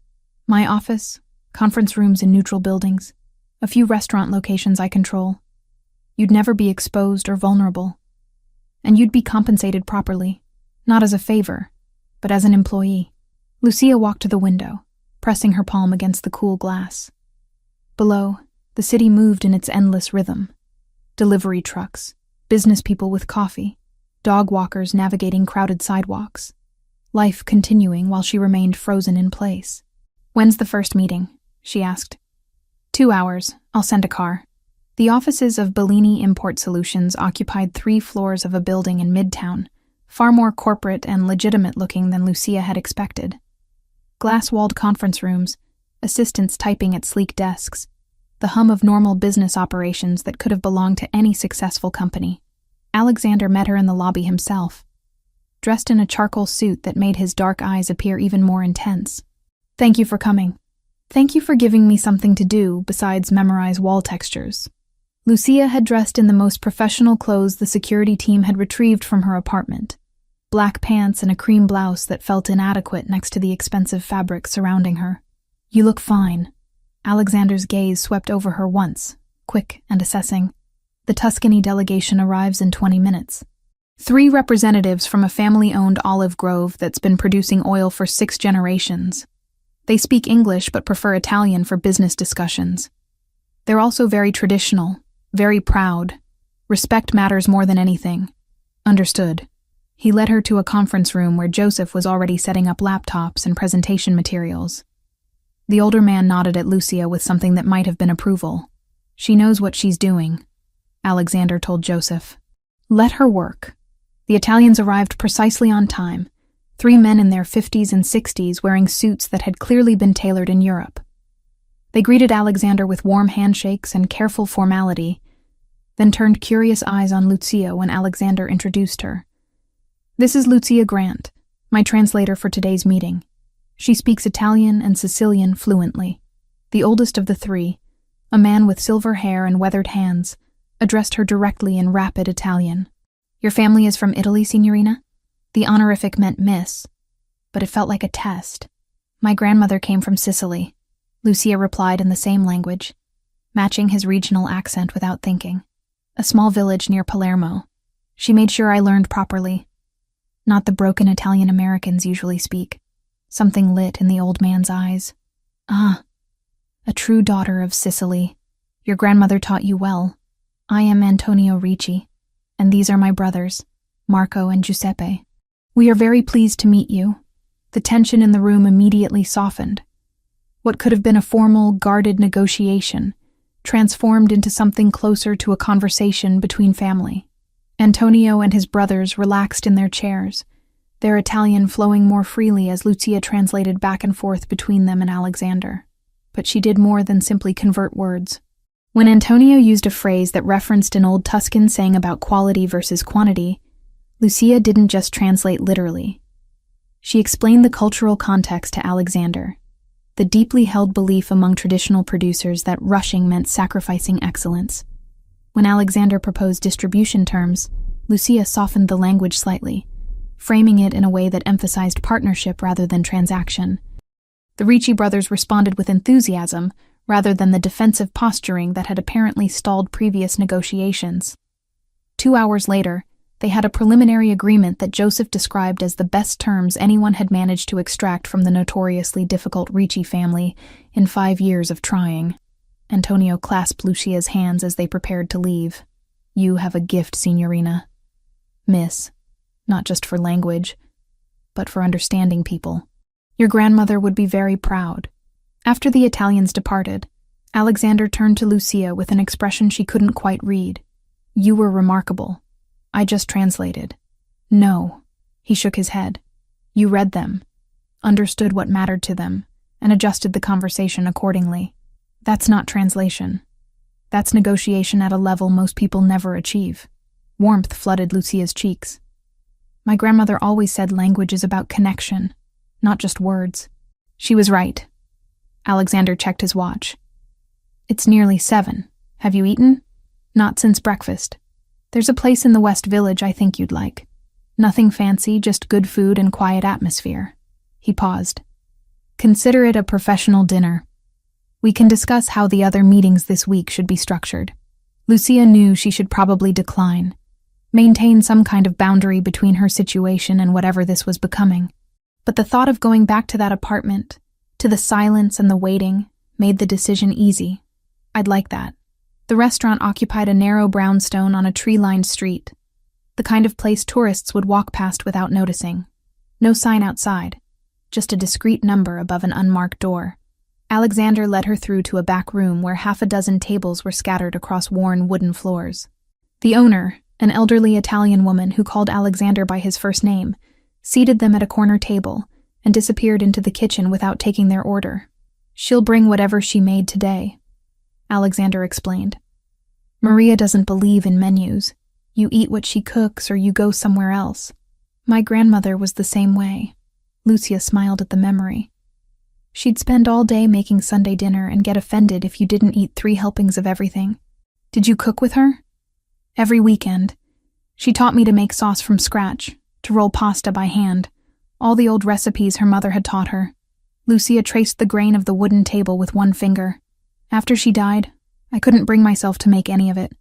My office, conference rooms in neutral buildings, a few restaurant locations I control. You'd never be exposed or vulnerable. And you'd be compensated properly, not as a favor, but as an employee. Lucia walked to the window, pressing her palm against the cool glass. Below, the city moved in its endless rhythm. Delivery trucks, business people with coffee, dog walkers navigating crowded sidewalks. Life continuing while she remained frozen in place. "When's the first meeting?" she asked. 2 hours. I'll send a car. The offices of Bellini Import Solutions occupied 3 floors of a building in Midtown, far more corporate and legitimate-looking than Lucia had expected. Glass-walled conference rooms, assistants typing at sleek desks, the hum of normal business operations that could have belonged to any successful company. Alexander met her in the lobby himself, dressed in a charcoal suit that made his dark eyes appear even more intense. "Thank you for coming. Thank you for giving me something to do besides memorize wall textures." Lucia had dressed in the most professional clothes the security team had retrieved from her apartment. Black pants and a cream blouse that felt inadequate next to the expensive fabric surrounding her. "You look fine." Alexander's gaze swept over her once, quick and assessing. "The Tuscany delegation arrives in 20 minutes. 3 representatives from a family-owned olive grove that's been producing oil for 6 generations. They speak English but prefer Italian for business discussions. They're also very traditional, very proud. Respect matters more than anything." "Understood." He led her to a conference room where Joseph was already setting up laptops and presentation materials. The older man nodded at Lucia with something that might have been approval. "She knows what she's doing," Alexander told Joseph. "Let her work." The Italians arrived precisely on time, 3 men in their 50s and 60s wearing suits that had clearly been tailored in Europe. They greeted Alexander with warm handshakes and careful formality, then turned curious eyes on Lucia when Alexander introduced her. "This is Lucia Grant, my translator for today's meeting. She speaks Italian and Sicilian fluently." The oldest of the 3, a man with silver hair and weathered hands, addressed her directly in rapid Italian. "Your family is from Italy, Signorina?" The honorific meant Miss, but it felt like a test. "My grandmother came from Sicily," Lucia replied in the same language, matching his regional accent without thinking. "A small village near Palermo. She made sure I learned properly. Not the broken Italian Americans usually speak." Something lit in the old man's eyes. "Ah, a true daughter of Sicily. Your grandmother taught you well. I am Antonio Ricci, and these are my brothers, Marco and Giuseppe. We are very pleased to meet you." The tension in the room immediately softened. What could have been a formal, guarded negotiation transformed into something closer to a conversation between family. Antonio and his brothers relaxed in their chairs, their Italian flowing more freely as Lucia translated back and forth between them and Alexander. But she did more than simply convert words. When Antonio used a phrase that referenced an old Tuscan saying about quality versus quantity, Lucia didn't just translate literally. She explained the cultural context to Alexander, the deeply held belief among traditional producers that rushing meant sacrificing excellence. When Alexander proposed distribution terms, Lucia softened the language slightly, framing it in a way that emphasized partnership rather than transaction. The Ricci brothers responded with enthusiasm rather than the defensive posturing that had apparently stalled previous negotiations. 2 hours later, they had a preliminary agreement that Joseph described as the best terms anyone had managed to extract from the notoriously difficult Ricci family in 5 years of trying. Antonio clasped Lucia's hands as they prepared to leave. "You have a gift, Signorina. Miss. Not just for language, but for understanding people. Your grandmother would be very proud." After the Italians departed, Alexander turned to Lucia with an expression she couldn't quite read. "You were remarkable. I just translated." "No." He shook his head. "You read them, understood what mattered to them, and adjusted the conversation accordingly. That's not translation. That's negotiation at a level most people never achieve." Warmth flooded Lucia's cheeks. "My grandmother always said language is about connection, not just words." She was right. Alexander checked his watch. "It's nearly 7. Have you eaten?" Not since breakfast. There's a place in the West Village I think you'd like. Nothing fancy, just good food and quiet atmosphere." He paused. "Consider it a professional dinner. We can discuss how the other meetings this week should be structured." Lucia knew she should probably decline, maintain some kind of boundary between her situation and whatever this was becoming. But the thought of going back to that apartment, to the silence and the waiting, made the decision easy. "I'd like that." The restaurant occupied a narrow brownstone on a tree-lined street, the kind of place tourists would walk past without noticing. No sign outside, just a discreet number above an unmarked door. Alexander led her through to a back room where half a dozen tables were scattered across worn wooden floors. The owner, an elderly Italian woman who called Alexander by his first name, seated them at a corner table and disappeared into the kitchen without taking their order. "She'll bring whatever she made today," Alexander explained. "Maria doesn't believe in menus. You eat what she cooks or you go somewhere else. My grandmother was the same way." Lucia smiled at the memory. "She'd spend all day making Sunday dinner and get offended if you didn't eat 3 helpings of everything." "Did you cook with her?" "Every weekend. She taught me to make sauce from scratch, to roll pasta by hand, all the old recipes her mother had taught her." Lucia traced the grain of the wooden table with one finger. "After she died, I couldn't bring myself to make any of it.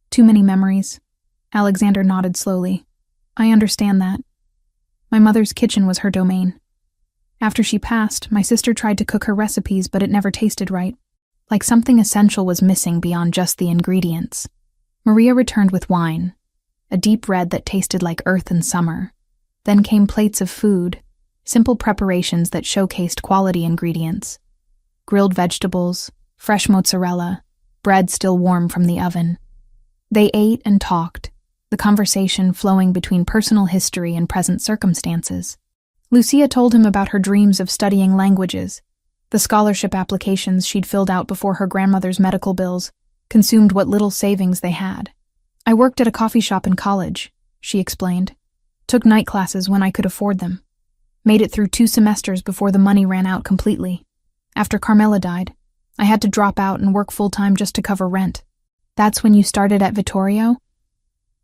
Too many memories." Alexander nodded slowly. "I understand that. My mother's kitchen was her domain. After she passed, my sister tried to cook her recipes, but it never tasted right. Like something essential was missing beyond just the ingredients." Maria returned with wine, a deep red that tasted like earth in summer. Then came plates of food, simple preparations that showcased quality ingredients. Grilled vegetables, fresh mozzarella, bread still warm from the oven. They ate and talked, the conversation flowing between personal history and present circumstances. Lucia told him about her dreams of studying languages. The scholarship applications she'd filled out before her grandmother's medical bills consumed what little savings they had. "I worked at a coffee shop in college," she explained. "Took night classes when I could afford them. Made it through 2 semesters before the money ran out completely. After Carmela died, I had to drop out and work full-time just to cover rent." "That's when you started at Vittorio?"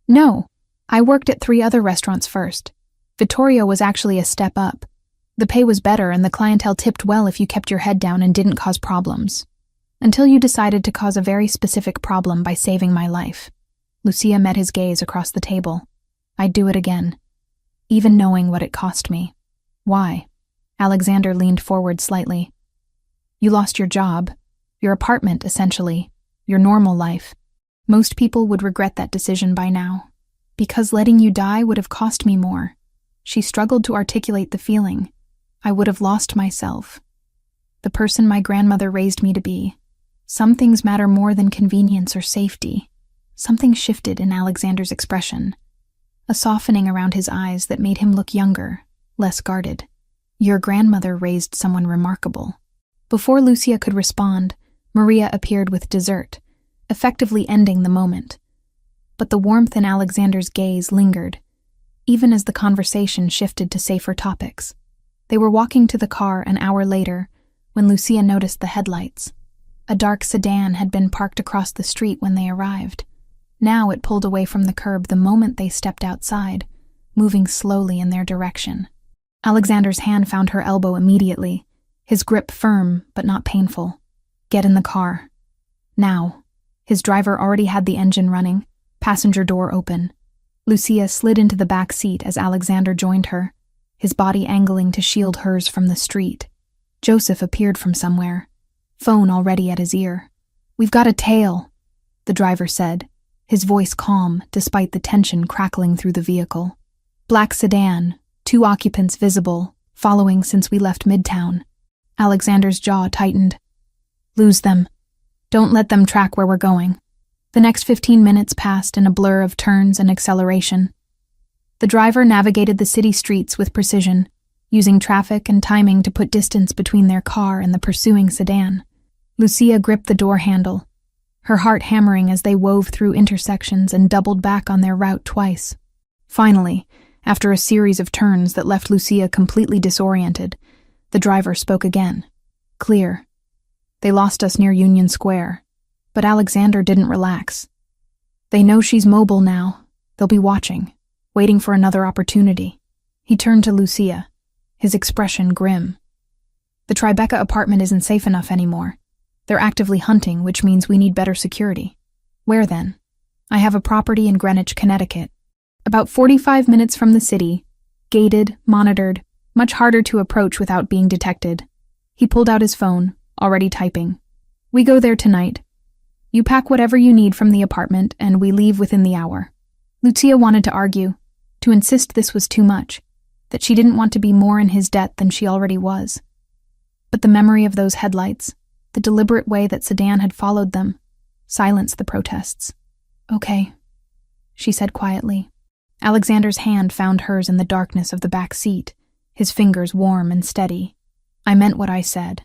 "No, I worked at 3 other restaurants first. Vittorio was actually a step up. The pay was better and the clientele tipped well if you kept your head down and didn't cause problems. Until you decided to cause a very specific problem by saving my life." Lucia met his gaze across the table. "I'd do it again, even knowing what it cost me." "Why?" Alexander leaned forward slightly. "You lost your job, your apartment, essentially, your normal life. Most people would regret that decision by now. Because letting you die would have cost me more." She struggled to articulate the feeling. "I would have lost myself, the person my grandmother raised me to be. Some things matter more than convenience or safety." Something shifted in Alexander's expression, a softening around his eyes that made him look younger, less guarded. "Your grandmother raised someone remarkable." Before Lucia could respond, Maria appeared with dessert, effectively ending the moment. But the warmth in Alexander's gaze lingered, even as the conversation shifted to safer topics. They were walking to the car an hour later when Lucia noticed the headlights. A dark sedan had been parked across the street when they arrived. Now it pulled away from the curb the moment they stepped outside, moving slowly in their direction. Alexander's hand found her elbow immediately, his grip firm but not painful. "Get in the car. Now." His driver already had the engine running, passenger door open. Lucia slid into the back seat as Alexander joined her, his body angling to shield hers from the street. Joseph appeared from somewhere, phone already at his ear. "We've got a tail," the driver said, his voice calm despite the tension crackling through the vehicle. "Black sedan, 2 occupants visible, following since we left Midtown." Alexander's jaw tightened. "Lose them. Don't let them track where we're going." The next 15 minutes passed in a blur of turns and acceleration. The driver navigated the city streets with precision, using traffic and timing to put distance between their car and the pursuing sedan. Lucia gripped the door handle, her heart hammering as they wove through intersections and doubled back on their route twice. Finally, after a series of turns that left Lucia completely disoriented, the driver spoke again. Clear. "They lost us near Union Square." But Alexander didn't relax. They know she's mobile now. They'll be watching, waiting for another opportunity. He turned to Lucia, his expression grim. The Tribeca apartment isn't safe enough anymore. They're actively hunting, which means we need better security. Where then? I have a property in Greenwich, Connecticut. About 45 minutes from the city, gated, monitored, much harder to approach without being detected. He pulled out his phone, already typing. We go there tonight. You pack whatever you need from the apartment, and we leave within the hour. Lucia wanted to argue, to insist this was too much, that she didn't want to be more in his debt than she already was. But the memory of those headlights, the deliberate way that Sedan had followed them, silenced the protests. Okay, she said quietly. Alexander's hand found hers in the darkness of the back seat, his fingers warm and steady. I meant what I said.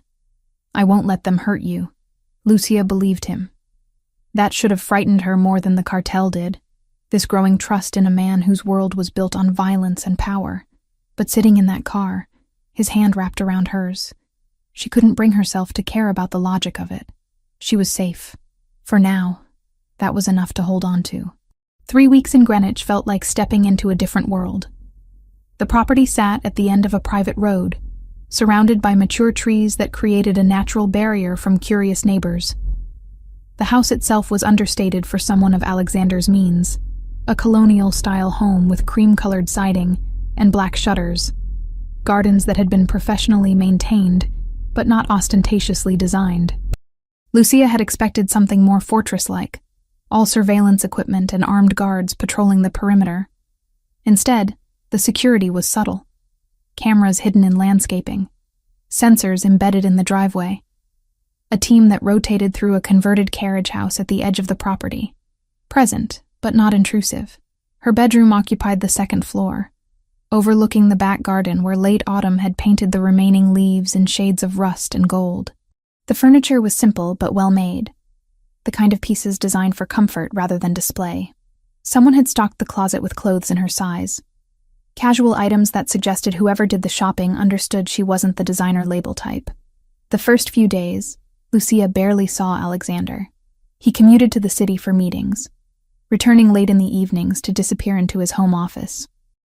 I won't let them hurt you. Lucia believed him. That should have frightened her more than the cartel did, this growing trust in a man whose world was built on violence and power. But sitting in that car, his hand wrapped around hers, she couldn't bring herself to care about the logic of it. She was safe. For now, that was enough to hold on to. 3 weeks in Greenwich felt like stepping into a different world. The property sat at the end of a private road, surrounded by mature trees that created a natural barrier from curious neighbors. The house itself was understated for someone of Alexander's means, a colonial-style home with cream-colored siding and black shutters, gardens that had been professionally maintained, but not ostentatiously designed. Lucia had expected something more fortress-like, all surveillance equipment and armed guards patrolling the perimeter. Instead, the security was subtle. Cameras hidden in landscaping, sensors embedded in the driveway, a team that rotated through a converted carriage house at the edge of the property, present, but not intrusive. Her bedroom occupied the second floor, overlooking the back garden where late autumn had painted the remaining leaves in shades of rust and gold. The furniture was simple but well made, the kind of pieces designed for comfort rather than display. Someone had stocked the closet with clothes in her size, casual items that suggested whoever did the shopping understood she wasn't the designer label type. The first few days, Lucia barely saw Alexander. He commuted to the city for meetings, returning late in the evenings to disappear into his home office.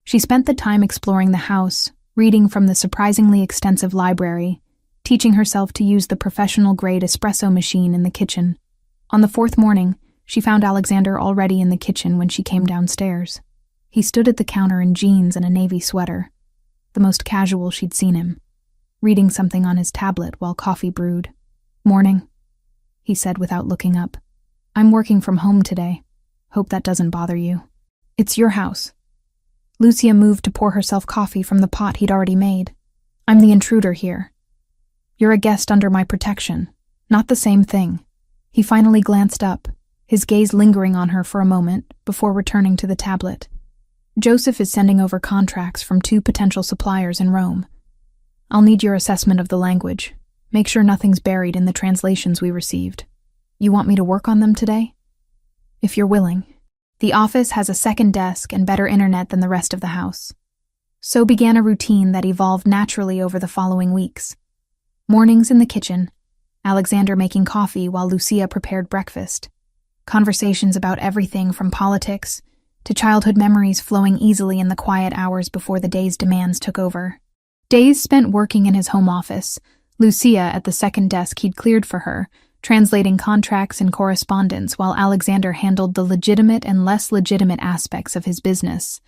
She spent the time exploring the house, reading from the surprisingly extensive library, teaching herself to use the professional-grade espresso machine in the kitchen. On the 4th morning, she found Alexander already in the kitchen when she came downstairs. He stood at the counter in jeans and a navy sweater, the most casual she'd seen him, reading something on his tablet while coffee brewed. "Morning," he said without looking up. "I'm working from home today. Hope that doesn't bother you. It's your house." Lucia moved to pour herself coffee from the pot he'd already made. "I'm the intruder here. You're a guest under my protection. Not the same thing." He finally glanced up, his gaze lingering on her for a moment before returning to the tablet. "Joseph is sending over contracts from 2 potential suppliers in Rome. I'll need your assessment of the language. Make sure nothing's buried in the translations we received. You want me to work on them today?" "If you're willing." The office has a second desk and better internet than the rest of the house. So began a routine that evolved naturally over the following weeks. Mornings in the kitchen, Alexander making coffee while Lucia prepared breakfast. Conversations about everything from politics to childhood memories flowing easily in the quiet hours before the day's demands took over. Days spent working in his home office, Lucia at the second desk he'd cleared for her, translating contracts and correspondence while Alexander handled the legitimate and less legitimate aspects of his business.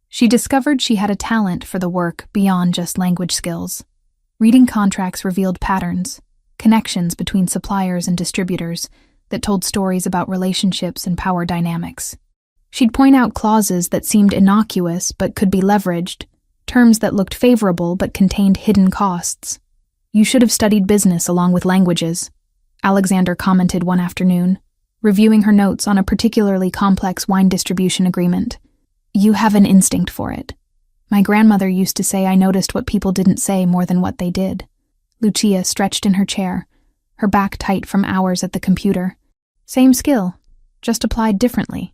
She discovered she had a talent for the work beyond just language skills. Reading contracts revealed patterns, connections between suppliers and distributors that told stories about relationships and power dynamics. She'd point out clauses that seemed innocuous but could be leveraged, terms that looked favorable but contained hidden costs. "You should have studied business along with languages," Alexander commented one afternoon, reviewing her notes on a particularly complex wine distribution agreement. "You have an instinct for it. My grandmother used to say I noticed what people didn't say more than what they did." Lucia stretched in her chair, her back tight from hours at the computer. "Same skill, just applied differently.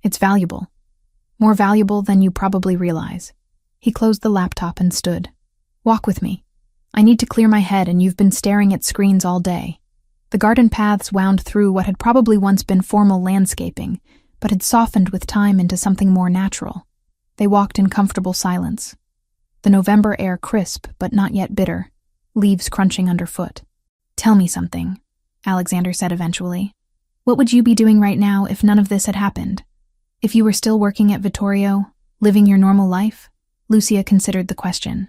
It's valuable. More valuable than you probably realize." He closed the laptop and stood. "Walk with me. I need to clear my head and you've been staring at screens all day." The garden paths wound through what had probably once been formal landscaping, but had softened with time into something more natural. They walked in comfortable silence. The November air crisp, but not yet bitter, leaves crunching underfoot. "Tell me something," Alexander said eventually. "What would you be doing right now if none of this had happened? If you were still working at Vittorio, living your normal life?" Lucia considered the question.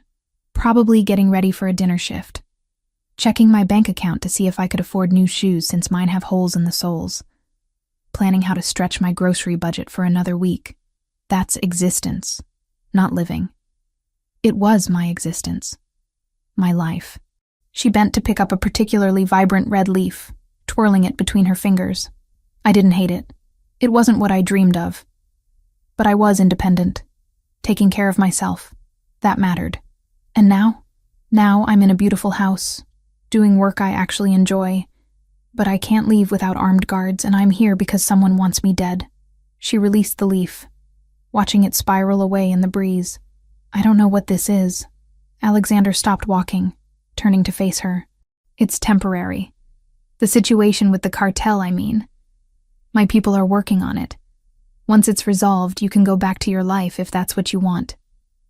"Probably getting ready for a dinner shift. Checking my bank account to see if I could afford new shoes since mine have holes in the soles. Planning how to stretch my grocery budget for another week. That's existence, not living." It was my existence. My life. She bent to pick up a particularly vibrant red leaf, twirling it between her fingers. I didn't hate it. It wasn't what I dreamed of. But I was independent, taking care of myself. That mattered. And now? Now I'm in a beautiful house, doing work I actually enjoy. But I can't leave without armed guards, and I'm here because someone wants me dead. She released the leaf, watching it spiral away in the breeze. "I don't know what this is." Alexander stopped walking, turning to face her. "It's temporary. The situation with the cartel, I mean. My people are working on it. Once it's resolved, you can go back to your life if that's what you want."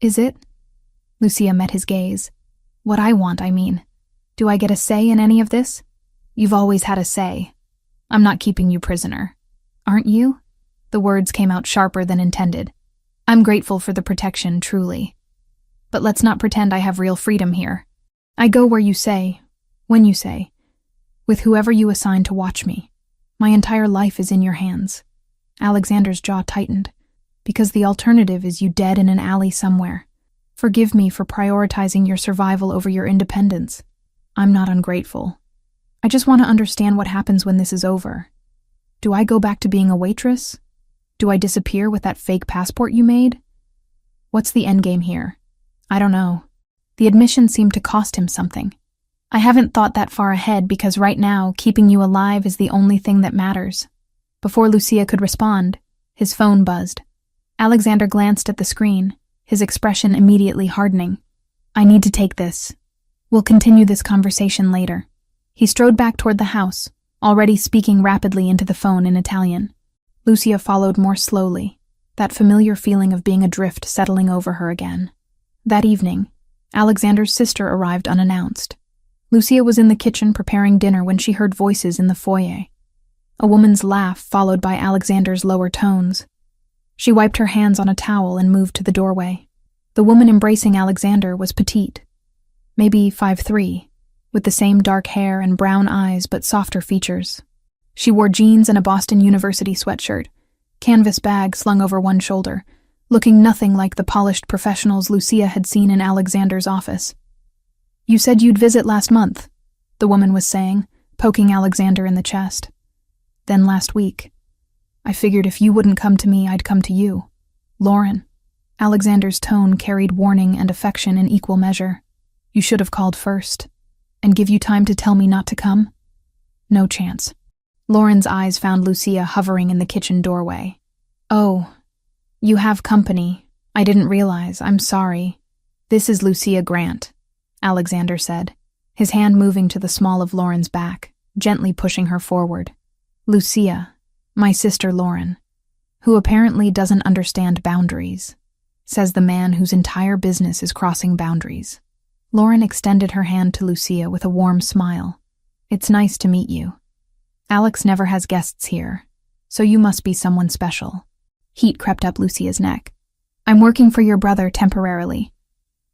"Is it?" Lucia met his gaze. "What I want, I mean. Do I get a say in any of this?" "You've always had a say. I'm not keeping you prisoner." "Aren't you?" The words came out sharper than intended. "I'm grateful for the protection, truly. But let's not pretend I have real freedom here. I go where you say, when you say, with whoever you assign to watch me. My entire life is in your hands." Alexander's jaw tightened. "Because the alternative is you dead in an alley somewhere. Forgive me for prioritizing your survival over your independence. I'm not ungrateful. I just want to understand what happens when this is over. Do I go back to being a waitress? Do I disappear with that fake passport you made? What's the endgame here? I don't know." The admission seemed to cost him something. "I haven't thought that far ahead because right now, keeping you alive is the only thing that matters." Before Lucia could respond, his phone buzzed. Alexander glanced at the screen, his expression immediately hardening. "I need to take this. We'll continue this conversation later." He strode back toward the house, already speaking rapidly into the phone in Italian. Lucia followed more slowly, that familiar feeling of being adrift settling over her again. That evening, Alexander's sister arrived unannounced. Lucia was in the kitchen preparing dinner when she heard voices in the foyer. A woman's laugh followed by Alexander's lower tones. She wiped her hands on a towel and moved to the doorway. The woman embracing Alexander was petite, maybe 5'3", with the same dark hair and brown eyes but softer features. She wore jeans and a Boston University sweatshirt, canvas bag slung over one shoulder, looking nothing like the polished professionals Lucia had seen in Alexander's office. "You said you'd visit last month," the woman was saying, poking Alexander in the chest. "Then last week. I figured if you wouldn't come to me, I'd come to you. Lauren." Alexander's tone carried warning and affection in equal measure. "You should have called first. And give you time to tell me not to come? No chance." Lauren's eyes found Lucia hovering in the kitchen doorway. "Oh, you have company. I didn't realize. I'm sorry. This is Lucia Grant," Alexander said, his hand moving to the small of Lauren's back, gently pushing her forward. "Lucia, my sister Lauren, who apparently doesn't understand boundaries," says the man whose entire business is crossing boundaries. Lauren extended her hand to Lucia with a warm smile. "It's nice to meet you. Alex never has guests here, so you must be someone special." Heat crept up Lucia's neck. "I'm working for your brother temporarily.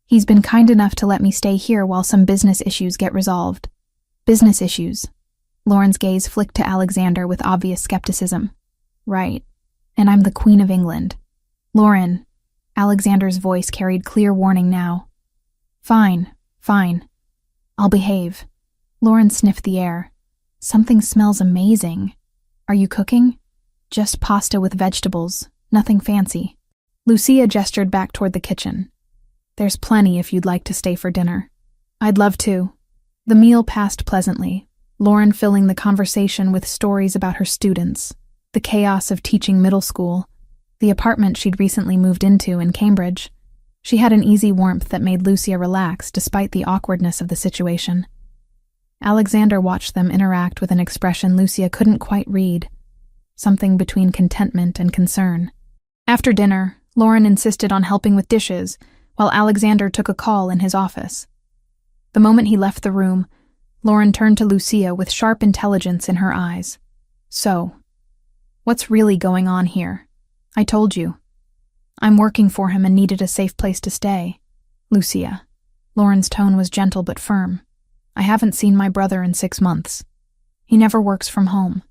He's been kind enough to let me stay here while some business issues get resolved." "Business issues?" Lauren's gaze flicked to Alexander with obvious skepticism. "Right. And I'm the Queen of England." "Lauren," Alexander's voice carried clear warning now. Fine. I'll behave." Lauren sniffed the air. "Something smells amazing. Are you cooking?" "Just pasta with vegetables, nothing fancy." Lucia gestured back toward the kitchen. "There's plenty if you'd like to stay for dinner." "I'd love to." The meal passed pleasantly, Lauren filling the conversation with stories about her students, the chaos of teaching middle school, the apartment she'd recently moved into in Cambridge. She had an easy warmth that made Lucia relax despite the awkwardness of the situation. Alexander watched them interact with an expression Lucia couldn't quite read, something between contentment and concern. After dinner, Lauren insisted on helping with dishes, while Alexander took a call in his office. The moment he left the room, Lauren turned to Lucia with sharp intelligence in her eyes. So, what's really going on here? I told you. I'm working for him and needed a safe place to stay. Lucia. Lauren's tone was gentle but firm. I haven't seen my brother in 6 months. He never works from home,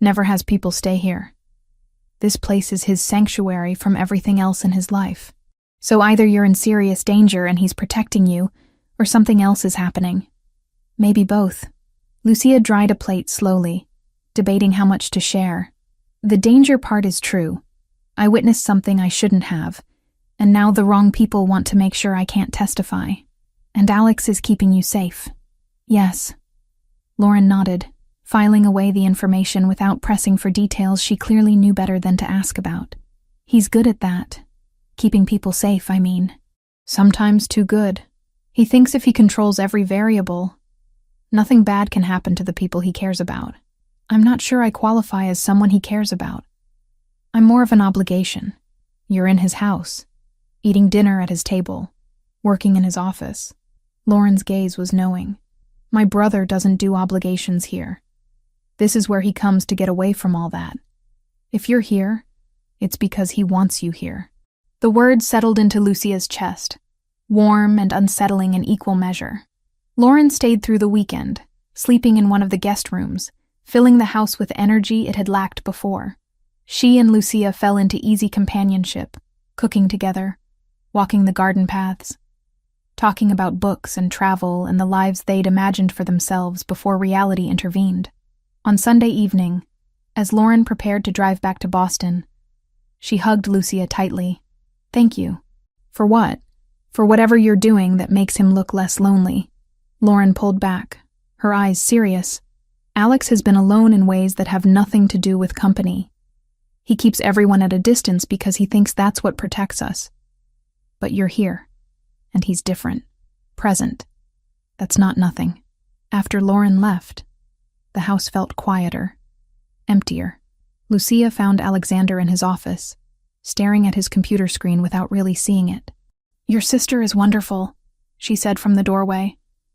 never has people stay here. This place is his sanctuary from everything else in his life. So either you're in serious danger and he's protecting you, or something else is happening. Maybe both. Lucia dried a plate slowly, debating how much to share. The danger part is true. I witnessed something I shouldn't have, and now the wrong people want to make sure I can't testify. And Alex is keeping you safe. Yes. Lauren nodded, filing away the information without pressing for details she clearly knew better than to ask about. He's good at that. Keeping people safe, I mean. Sometimes too good. He thinks if he controls every variable, nothing bad can happen to the people he cares about. I'm not sure I qualify as someone he cares about. I'm more of an obligation. You're in his house, eating dinner at his table, working in his office. Lauren's gaze was knowing. My brother doesn't do obligations here. This is where he comes to get away from all that. If you're here, it's because he wants you here. The words settled into Lucia's chest, warm and unsettling in equal measure. Lauren stayed through the weekend, sleeping in one of the guest rooms, filling the house with energy it had lacked before. She and Lucia fell into easy companionship, cooking together, walking the garden paths, talking about books and travel and the lives they'd imagined for themselves before reality intervened. On Sunday evening, as Lauren prepared to drive back to Boston, she hugged Lucia tightly. Thank you. For what? For whatever you're doing that makes him look less lonely. Lauren pulled back, her eyes serious. Alex has been alone in ways that have nothing to do with company. He keeps everyone at a distance because he thinks that's what protects us. But you're here, and he's different, present. That's not nothing. After Lauren left, the house felt quieter, emptier. Lucia found Alexander in his office, staring at his computer screen without really seeing it. Your sister is wonderful, she said from the doorway.